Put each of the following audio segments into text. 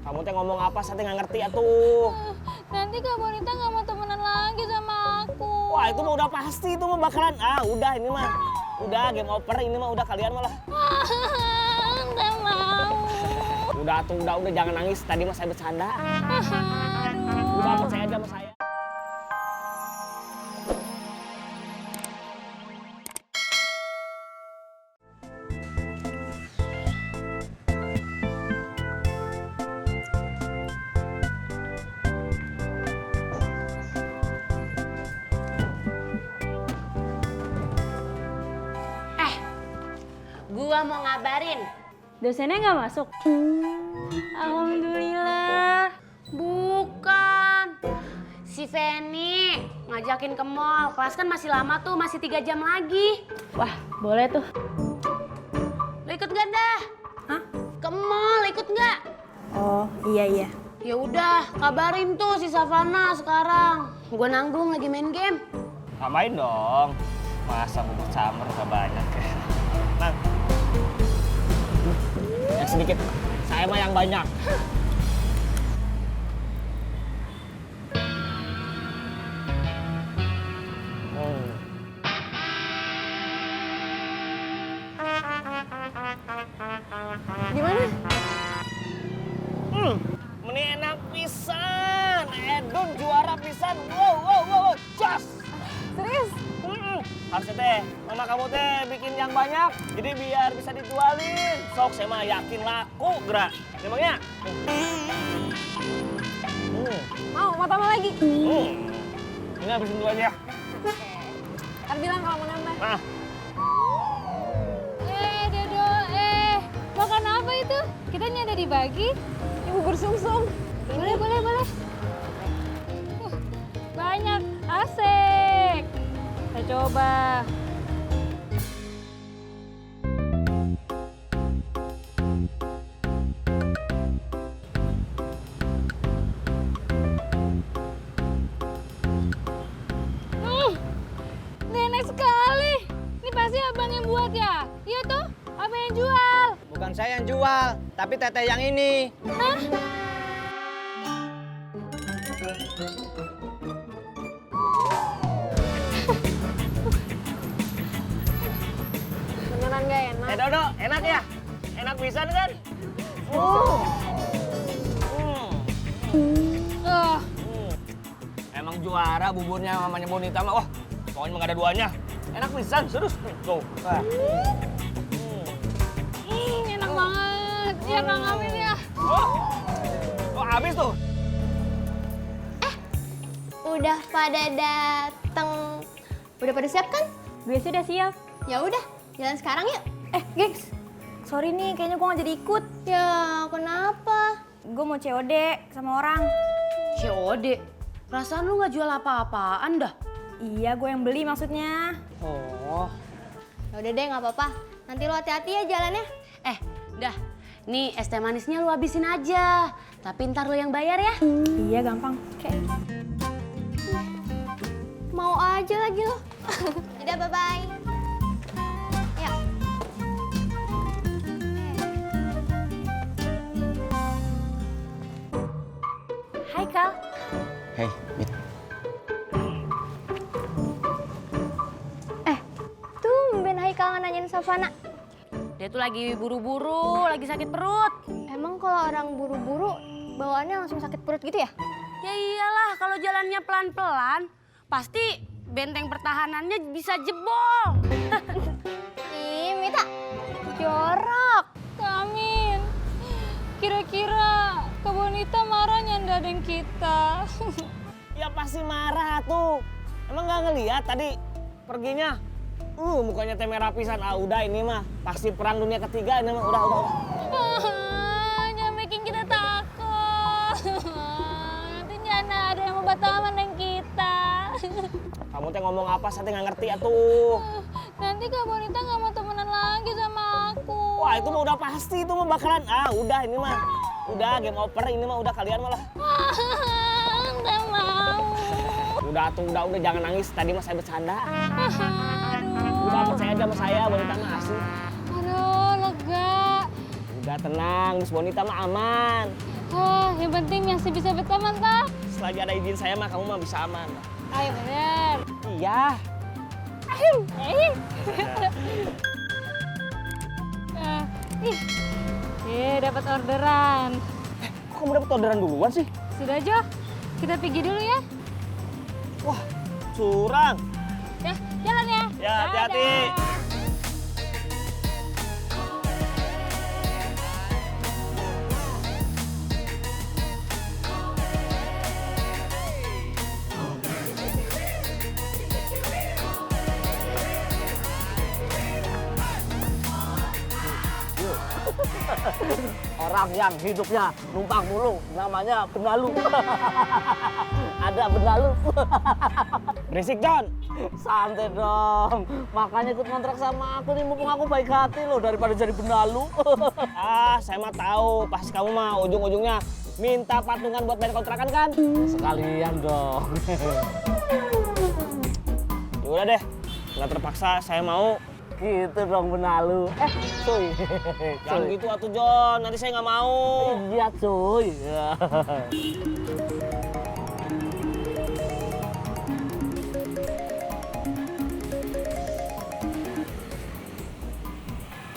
Kamu teh ngomong apa, saya teh nggak ngerti atuh. Nanti Kak Bonita nggak mau temenan lagi sama aku. Wah itu mah udah pasti, itu mah bakalan. Udah ini mah. Udah game over, ini mah udah kalian malah. Nggak mau. Udah tuh, udah jangan nangis. Tadi mah saya bercanda. Aduh. Udah percaya aja sama saya. Gua mau ngabarin. Dosennya nggak masuk? Alhamdulillah. Bukan. Si Feni ngajakin ke mall. Kelas kan masih lama tuh, masih 3 jam lagi. Wah, boleh tuh. Lo ikut gak dah? Hah? Ke mall ikut nggak? Oh, iya. Ya udah, kabarin tuh si Savana sekarang. Gua nanggung lagi main game. Tambahin dong. Masa bubur camer gak banyak ya. Nang. Yang sedikit. Saya mah yang banyak. Gimana? Ini enak pisan. Edun juara pisan. Wow. Jos. Serius? Harusnya teh, mama kamu teh bikin yang banyak, jadi biar bisa dijualin. Sok, saya mah yakin laku, gerak. Emangnya? Mau tambah lagi? Ini habisin dulu aja. Ntar bilang kalau mau nambah. Nah, Dedo, makan apa itu? Kita nyada dibagi. Ibu bubur sumsum. Boleh. Banyak, asik. Kita coba. Enak sekali. Ini pasti abang yang buat ya? Iya tuh, abang yang jual. Bukan saya yang jual, tapi teteh yang ini. Hah? Beneran gak enak? Dodo, enak ya? Enak pisan kan? Emang juara buburnya mamanya Bonita mah. Wah, pokoknya emang gak ada duanya. Enak pisan, serius. Tuh. Nah. Enak banget. Ya Kang Amin ya. Oh, habis tuh. Udah pada dateng. Udah pada siap kan? Gue sudah siap. Ya udah, jalan sekarang yuk. Gengs. Sorry nih, kayaknya gue gak jadi ikut. Ya, kenapa? Gue mau COD sama orang. COD? Perasaan lu nggak jual apa-apaan dah? Iya, gue yang beli maksudnya. Oh. Ya udah deh, nggak apa-apa. Nanti lo hati-hati ya jalannya. Dah. Nih es teh manisnya lu habisin aja. Tapi ntar lu yang bayar ya. Iya, gampang. Oke. Mau aja lagi lo. Udah, bye-bye. Ya. Hai, Kal. Hei, Mit. Tumben Haikal nanyain Savana. Dia tuh lagi buru-buru, lagi sakit perut. Emang kalau orang buru-buru bawaannya langsung sakit perut gitu ya? Ya iyalah, kalau jalannya pelan-pelan, pasti benteng pertahanannya bisa jebol. Ih, Mita. Jorok. Amin. Kira-kira Kak Bonita marah nyandarin kita. Ya pasti marah tuh. Emang nggak ngelihat tadi perginya? Mukanya teh merah pisan. Udah ini mah pasti perang dunia ketiga ini mah. Udah. Jangan bikin kita takut. Nanti jangan ada yang mau batalkan dengan kita. Kamu teh ngomong apa, saya teh nggak ngerti atuh. Nanti Kak Bonita nggak mau temenan lagi sama aku. Wah itu mah udah pasti, itu mah bakalan. Udah ini mah. Udah game over, ini mah udah kalian malah. Nggak mau. Udah tuh, udah jangan nangis. Tadi mah saya bercanda. Aduh. Udah percaya aja sama saya, Bonita mah asli. Aduh, lega. Udah tenang, Miss Bonita mah aman. Wah, yang penting masih bisa berteman toh. Selagi ada izin saya mah kamu mah bisa aman. Ayo bener. Iya. Ayo. Dapat orderan. Kok kamu dapat orderan duluan sih? Sudah Jo, kita pergi dulu ya. Wah, curang. Ya, jalan ya. Ya, hati-hati. Dadah. Orang yang hidupnya numpang mulu, namanya benalu. Ada benalu. Berisik, John. Santai dong. Makanya ikut kontrak sama aku nih, mumpung aku baik hati loh daripada jadi benalu. Saya mah tahu, pasti kamu mah ujung-ujungnya minta patungan buat bayar kontrakan kan? Sekalian dong. Yaudah deh, nggak terpaksa saya mau. Gitu dong benalu. Cuy. Jangan gitu atuh John, nanti saya nggak mau. Iya cuy.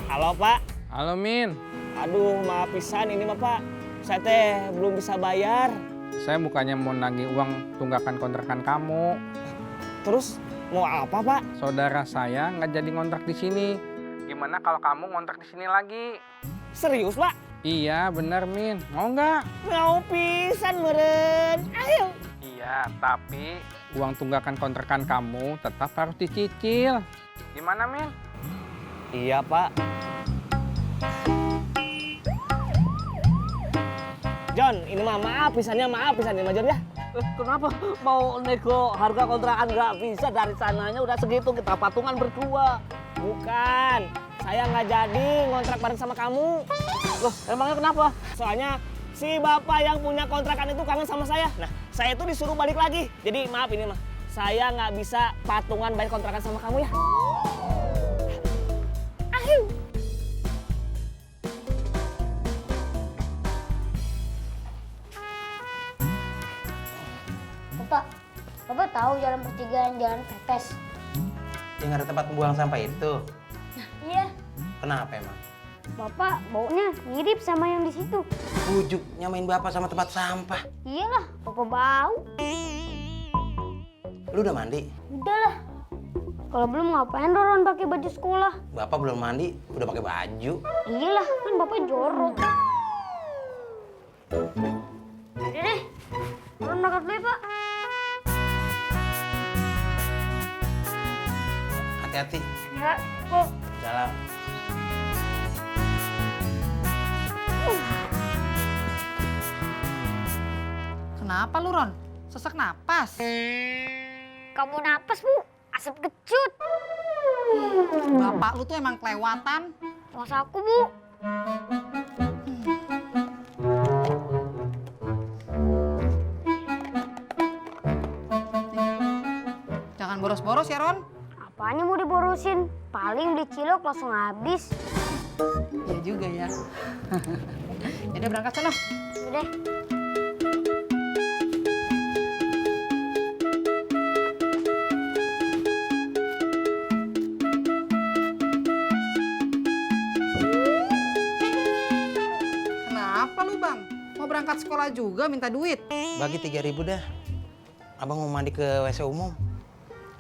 Halo Pak. Halo Min, Aduh maaf pisan ini mah Pak. Saya teh belum bisa bayar. saya bukannya mau nagih uang tunggakan kontrakan kamu. Terus mau apa Pak? Saudara saya nggak jadi ngontrak di sini. Gimana kalau kamu ngontrak di sini lagi? Serius Pak? Iya bener Min, mau nggak? Mau pisan meren. Ayo. Iya, tapi uang tunggakan kontrakan kamu tetap harus dicicil. Gimana Min? Iya Pak. John, ini mah maaf pisannya mah John ya. Kenapa mau nego harga kontrakan nggak bisa, dari sananya udah segitu, kita patungan berdua. Bukan, saya nggak jadi ngontrak bareng sama kamu. Loh, emangnya kenapa? Soalnya si bapak yang punya kontrakan itu kangen sama saya. Nah, saya itu disuruh balik lagi. Jadi maaf ini mah, saya nggak bisa patungan bayar kontrakan sama kamu ya. Ayo. Bapak tahu jalan pertigaan jalan pepes? Yang ada tempat pembuangan sampah itu. Iya. Kenapa emang? Bapak baunya mirip sama yang di situ. Bujuk nyamain bapak sama tempat sampah. Iyalah, Bapak bau. Lu udah mandi? Udahlah. Kalau belum ngapain Roron pakai baju sekolah? Bapak belum mandi, udah pakai baju. Iyalah, kan Bapak jorok. Udah deh. Roron berangkat dulu ya, Pak. Hati-hati. Ya, Pak. Jalan. Kenapa lu, Ron? Sesak napas? Kamu napas, Bu. Asap kecut. Bapak lu tuh emang kelewatan. Masa aku, Bu? Jangan boros-boros ya, Ron. Apanya mau diborosin? Paling beli cilok langsung habis. Iya juga ya. Yaudah berangkat sana. Udah. Kenapa lu, Bang? Mau berangkat sekolah juga minta duit? Bagi 3.000 dah. Abang mau mandi ke WC umum.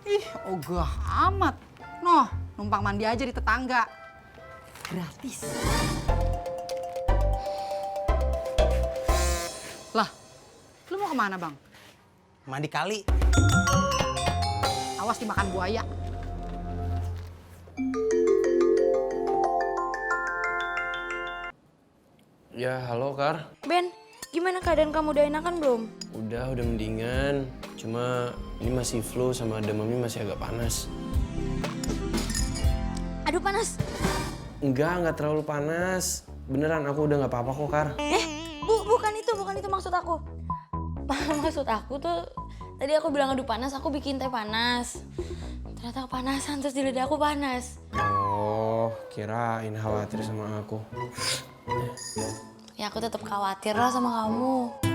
Ih, ogah amat. Noh, numpang mandi aja di tetangga. Gratis. Lah, lu mau kemana, Bang? Mandi kali. Awas dimakan buaya. Ya, halo Kar. Ben, gimana keadaan kamu, udah enakan belum? Udah mendingan. Cuma ini masih flu sama demamnya masih agak panas. Aduh panas. Enggak terlalu panas. Beneran, aku udah nggak apa-apa kok, Kar. Bukan itu maksud aku. Maksud aku tuh, tadi aku bilang aduh panas, aku bikin teh panas. Ternyata kepanasan, terus di lidah aku panas. Oh, kirain khawatir sama aku. Ya aku tetap khawatir lah sama kamu.